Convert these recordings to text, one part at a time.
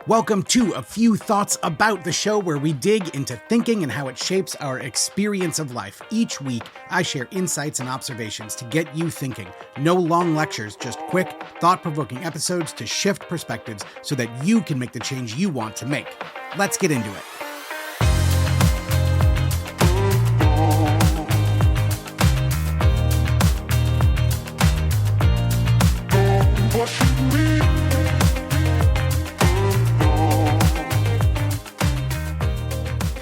Welcome to A Few Thoughts About, the show where we dig into thinking and how it shapes our experience of life. Each week, I share insights and observations to get you thinking. No long lectures, just quick, thought-provoking episodes to shift perspectives so that you can make the change you want to make. Let's get into it.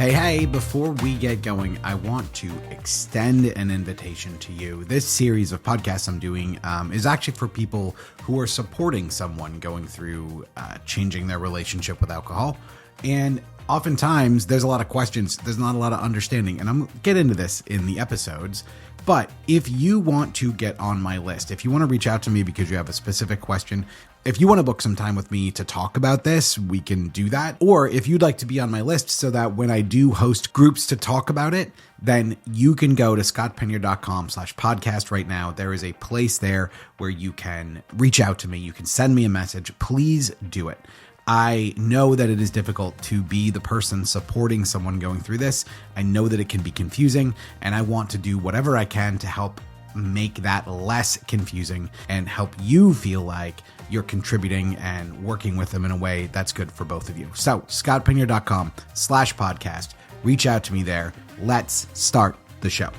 Hey, before we get going, I want to extend an invitation to you. This series of podcasts I'm doing is actually for people who are supporting someone going through changing their relationship with alcohol. And oftentimes there's a lot of questions, there's not a lot of understanding, and I'm going to get into this in the episodes. But if you want to get on my list, if you want to reach out to me because you have a specific question, if you want to book some time with me to talk about this, we can do that. Or if you'd like to be on my list so that when I do host groups to talk about it, then you can go to scottpenier.com/podcast right now. There is a place there where you can reach out to me. You can send me a message. Please do it. I know that it is difficult to be the person supporting someone going through this. I know that it can be confusing, and I want to do whatever I can to help make that less confusing and help you feel like you're contributing and working with them in a way that's good for both of you. So scottpenier.com/podcast. Reach out to me there. Let's start the show.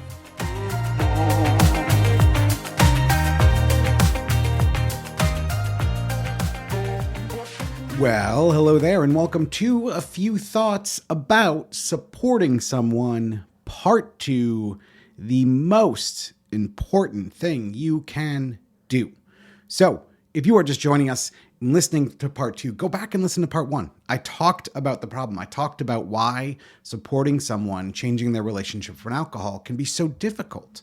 Well, hello there, and welcome to A Few Thoughts About Supporting Someone, Part 2, the most important thing you can do. So, if you are just joining us and listening to Part 2, go back and listen to Part 1. I talked about the problem. I talked about why supporting someone changing their relationship from alcohol can be so difficult.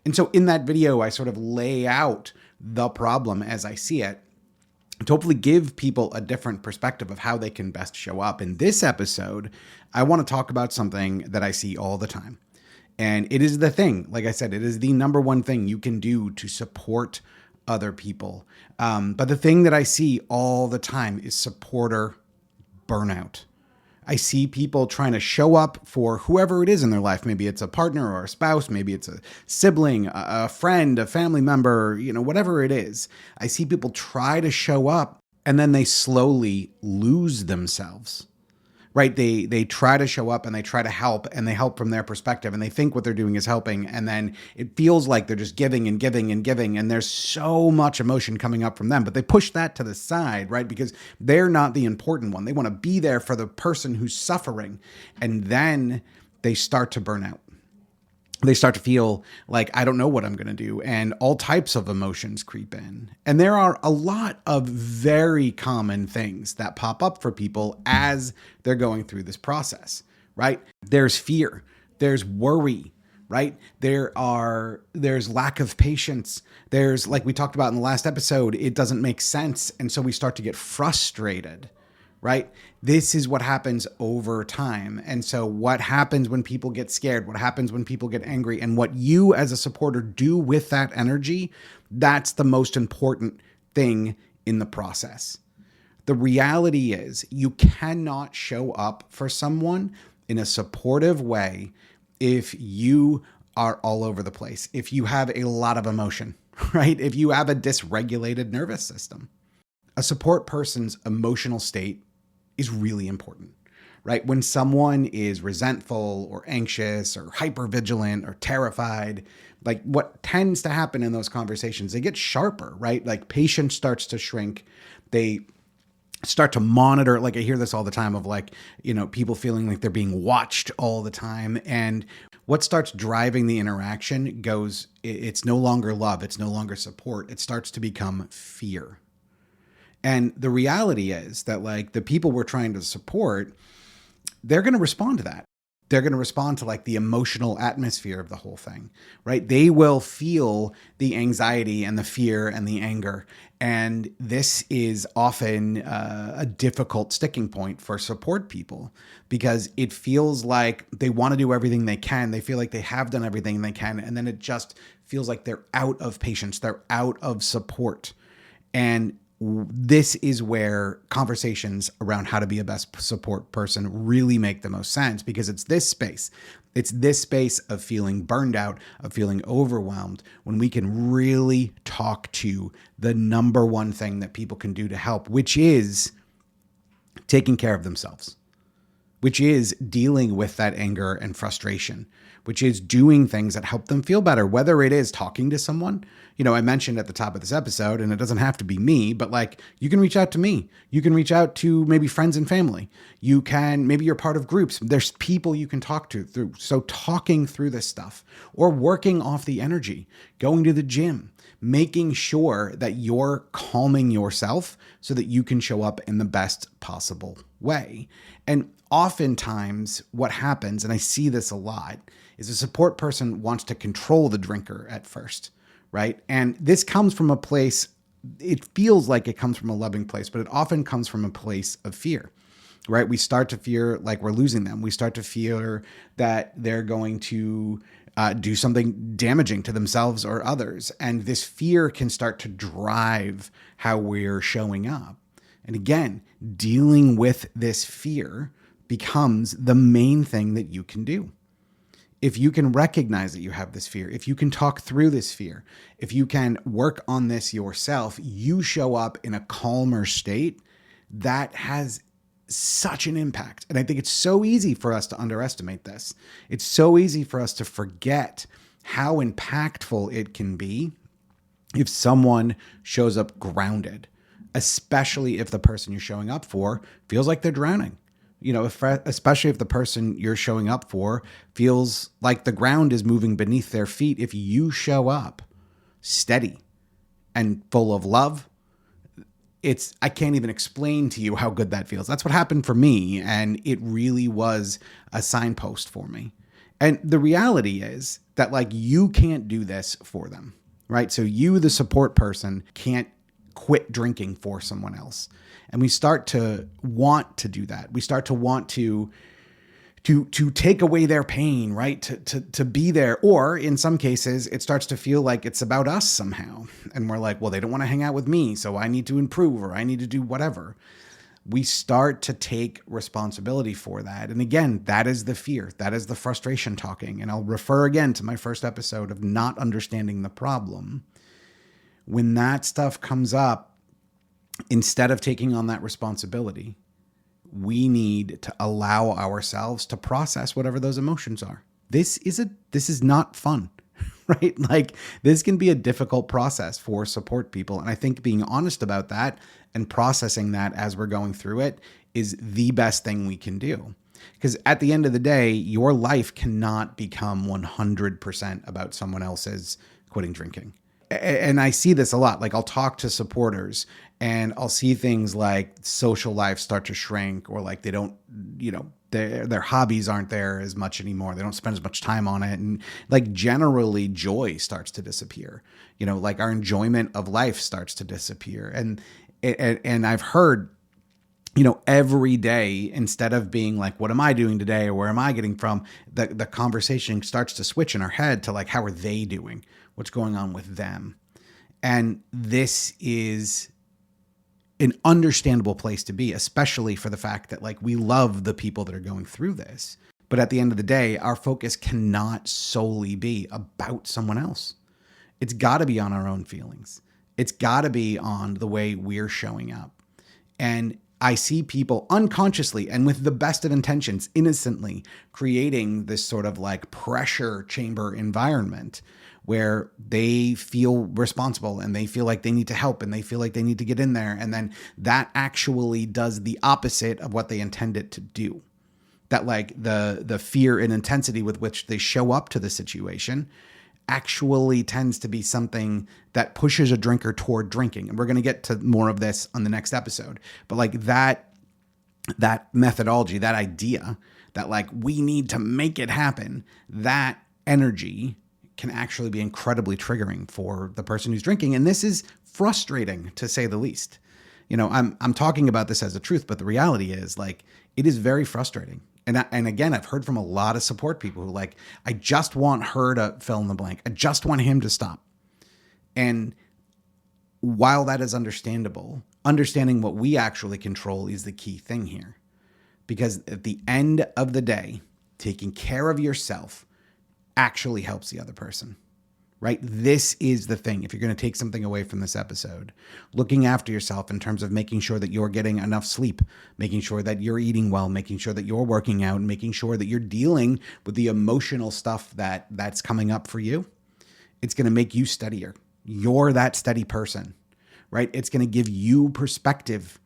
And so in that video, I sort of lay out the problem as I see it, to hopefully give people a different perspective of how they can best show up. In this episode, I want to talk about something that I see all the time. And it is the thing, like I said, it is the number one thing you can do to support other people. But the thing that I see all the time is supporter burnout. I see people trying to show up for whoever it is in their life. Maybe it's a partner or a spouse. Maybe it's a sibling, a friend, a family member, whatever it is. I see people try to show up and then they slowly lose themselves, right? They try to show up and they try to help and they help from their perspective and they think what they're doing is helping. And then it feels like they're just giving and giving and giving. And there's so much emotion coming up from them, but they push that to the side, right? Because they're not the important one. They want to be there for the person who's suffering. And then they start to burn out. They start to feel like, I don't know what I'm going to do. And all types of emotions creep in. And there are a lot of very common things that pop up for people as they're going through this process, right? There's fear, there's worry, right? There's lack of patience. There's, like we talked about in the last episode, it doesn't make sense. And so we start to get frustrated, right? This is what happens over time. And so what happens when people get scared, what happens when people get angry, and what you as a supporter do with that energy, that's the most important thing in the process. The reality is you cannot show up for someone in a supportive way if you are all over the place, if you have a lot of emotion, right? If you have a dysregulated nervous system. A support person's emotional state is really important, right? When someone is resentful or anxious or hypervigilant or terrified, like what tends to happen in those conversations, they get sharper, right? Like patience starts to shrink. They start to monitor. Like I hear this all the time of people feeling like they're being watched all the time. And what starts driving the interaction it's no longer love. It's no longer support. It starts to become fear. And the reality is that the people we're trying to support, they're going to respond to that. They're going to respond to the emotional atmosphere of the whole thing, right? They will feel the anxiety and the fear and the anger. And this is often a difficult sticking point for support people because it feels like they want to do everything they can. They feel like they have done everything they can. And then it just feels like they're out of patience. They're out of support. And this is where conversations around how to be a best support person really make the most sense, because it's this space. It's this space of feeling burned out, of feeling overwhelmed, when we can really talk to the number one thing that people can do to help, which is taking care of themselves, which is dealing with that anger and frustration, which is doing things that help them feel better, whether it is talking to someone. I mentioned at the top of this episode, and it doesn't have to be me, but like, you can reach out to me. You can reach out to maybe friends and family. Maybe you're part of groups. There's people you can talk to through. So talking through this stuff, or working off the energy, going to the gym, making sure that you're calming yourself so that you can show up in the best possible way. And oftentimes what happens, and I see this a lot, is a support person wants to control the drinker at first, right? And this comes from a place, it feels like it comes from a loving place, but it often comes from a place of fear, right? We start to fear like we're losing them. We start to fear that they're going to do something damaging to themselves or others. And this fear can start to drive how we're showing up. And again, dealing with this fear becomes the main thing that you can do. If you can recognize that you have this fear, if you can talk through this fear, if you can work on this yourself, you show up in a calmer state. That has such an impact. And I think it's so easy for us to underestimate this. It's so easy for us to forget how impactful it can be if someone shows up grounded, especially if the person you're showing up for feels like they're drowning. Especially if the person you're showing up for feels like the ground is moving beneath their feet. If you show up steady and full of love, I can't even explain to you how good that feels. That's what happened for me. And it really was a signpost for me. And the reality is that like, you can't do this for them, right? So you, the support person, can't quit drinking for someone else. And we start to want to do that. We start to want to take away their pain, right? To be there. Or in some cases, it starts to feel like it's about us somehow. And we're like, well, they don't want to hang out with me, so I need to improve, or I need to do whatever. We start to take responsibility for that. And again, that is the fear. That is the frustration talking. And I'll refer again to my first episode of not understanding the problem. When that stuff comes up, instead of taking on that responsibility, we need to allow ourselves to process whatever those emotions are. This is not fun, right? Like, this can be a difficult process for support people. And I think being honest about that and processing that as we're going through it is the best thing we can do. Because at the end of the day, your life cannot become 100% about someone else's quitting drinking. And I see this a lot. Like, I'll talk to supporters and I'll see things like social life start to shrink, or like they don't, their hobbies aren't there as much anymore. They don't spend as much time on it. And like, generally joy starts to disappear, like our enjoyment of life starts to disappear. And I've heard, every day, instead of being like, what am I doing today? Or where am I getting from? The conversation starts to switch in our head to like, how are they doing? What's going on with them? And this is an understandable place to be, especially for the fact that like, we love the people that are going through this. But at the end of the day, our focus cannot solely be about someone else. It's got to be on our own feelings. It's got to be on the way we're showing up. And I see people unconsciously and with the best of intentions, innocently creating this sort of like pressure chamber environment where they feel responsible and they feel like they need to help and they feel like they need to get in there. And then that actually does the opposite of what they intend it to do. That like the fear and intensity with which they show up to the situation actually tends to be something that pushes a drinker toward drinking. And we're going to get to more of this on the next episode. But like that methodology, that idea that like we need to make it happen, that energy can actually be incredibly triggering for the person who's drinking. And this is frustrating, to say the least. I'm talking about this as a truth, but the reality is like, it is very frustrating. And again, I've heard from a lot of support people who like, I just want her to fill in the blank. I just want him to stop. And while that is understandable, understanding what we actually control is the key thing here. Because at the end of the day, taking care of yourself actually helps the other person, right? This is the thing. If you're going to take something away from this episode, looking after yourself in terms of making sure that you're getting enough sleep, making sure that you're eating well, making sure that you're working out, and making sure that you're dealing with the emotional stuff that's coming up for you, it's going to make you steadier. You're that steady person, right? It's going to give you perspective,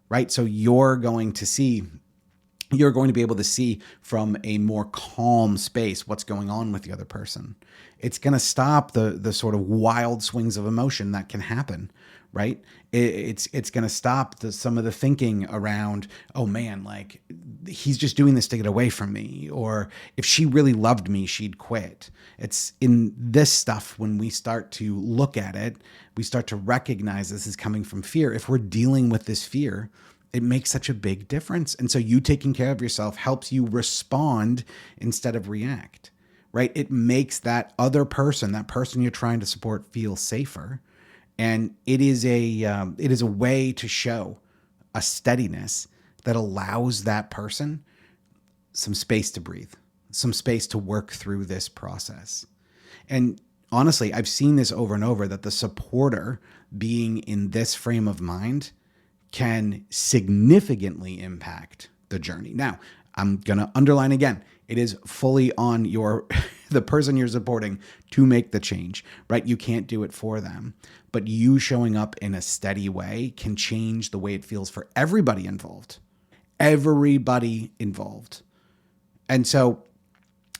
right? So you're going to be able to see from a more calm space what's going on with the other person. It's going to stop the sort of wild swings of emotion that can happen, right? It's going to stop some of the thinking around, oh man, like he's just doing this to get away from me. Or if she really loved me, she'd quit. It's in this stuff, when we start to look at it, we start to recognize this is coming from fear. If we're dealing with this fear, it makes such a big difference. And so you taking care of yourself helps you respond instead of react, right? It makes that other person, that person you're trying to support, feel safer. And it is a way to show a steadiness that allows that person some space to breathe, some space to work through this process. And honestly, I've seen this over and over, that the supporter being in this frame of mind can significantly impact the journey. Now, I'm going to underline again, it is fully on the person you're supporting to make the change, right? You can't do it for them, but you showing up in a steady way can change the way it feels for everybody involved. Everybody involved. And so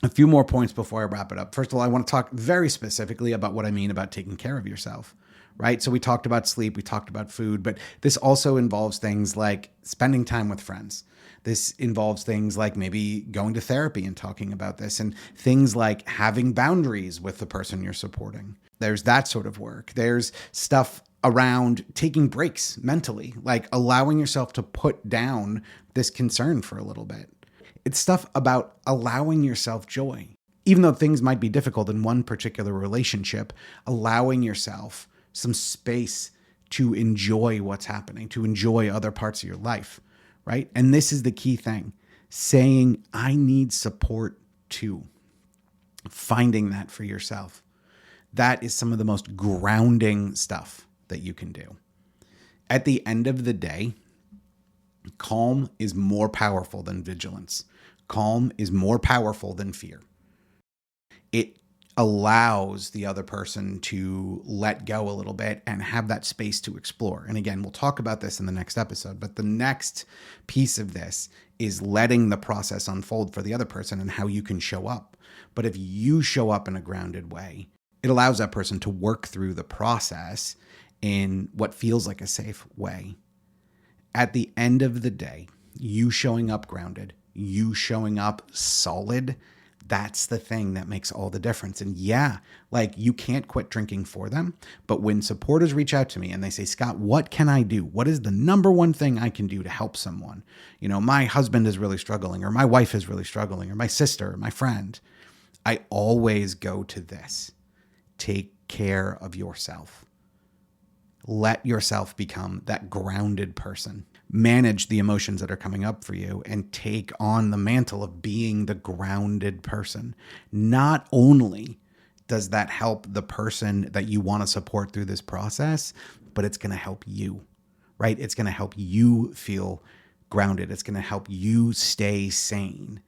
a few more points before I wrap it up. First of all, I want to talk very specifically about what I mean about taking care of yourself. Right? So we talked about sleep, we talked about food, but this also involves things like spending time with friends. This involves things like maybe going to therapy and talking about this, and things like having boundaries with the person you're supporting. There's that sort of work. There's stuff around taking breaks mentally, like allowing yourself to put down this concern for a little bit. It's stuff about allowing yourself joy. Even though things might be difficult in one particular relationship, allowing yourself some space to enjoy what's happening, to enjoy other parts of your life, right? And this is the key thing, saying, I need support too. Finding that for yourself. That is some of the most grounding stuff that you can do. At the end of the day, calm is more powerful than vigilance. Calm is more powerful than fear. It allows the other person to let go a little bit and have that space to explore. And again, we'll talk about this in the next episode, but the next piece of this is letting the process unfold for the other person and how you can show up. But if you show up in a grounded way, it allows that person to work through the process in what feels like a safe way. At the end of the day, you showing up grounded, you showing up solid, that's the thing that makes all the difference. And yeah, like you can't quit drinking for them. But when supporters reach out to me and they say, Scott, what can I do? What is the number one thing I can do to help someone? You know, my husband is really struggling, or my wife is really struggling, or my sister, or my friend. I always go to this. Take care of yourself. Let yourself become that grounded person. Manage the emotions that are coming up for you and take on the mantle of being the grounded person. Not only does that help the person that you want to support through this process, but it's going to help you, right? It's going to help you feel grounded. It's going to help you stay sane.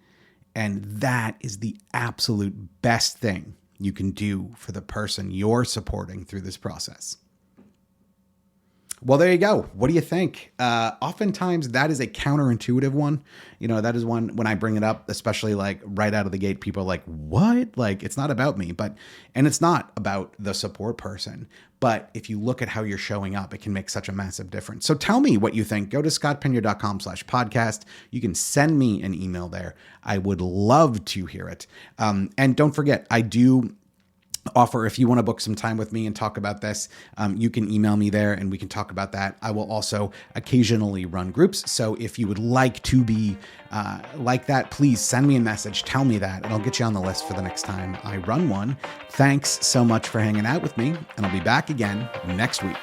And that is the absolute best thing you can do for the person you're supporting through this process. Well, there you go. What do you think? Oftentimes that is a counterintuitive one. You know, that is one when I bring it up, especially like right out of the gate, people are like, what? Like, it's not about me, and it's not about the support person. But if you look at how you're showing up, it can make such a massive difference. So tell me what you think. Go to scottpenier.com/podcast. You can send me an email there. I would love to hear it. And don't forget, I do offer, if you want to book some time with me and talk about this, you can email me there and we can talk about that. I will also occasionally run groups. So if you would like to be like that, please send me a message, tell me that, and I'll get you on the list for the next time I run one. Thanks so much for hanging out with me, and I'll be back again next week.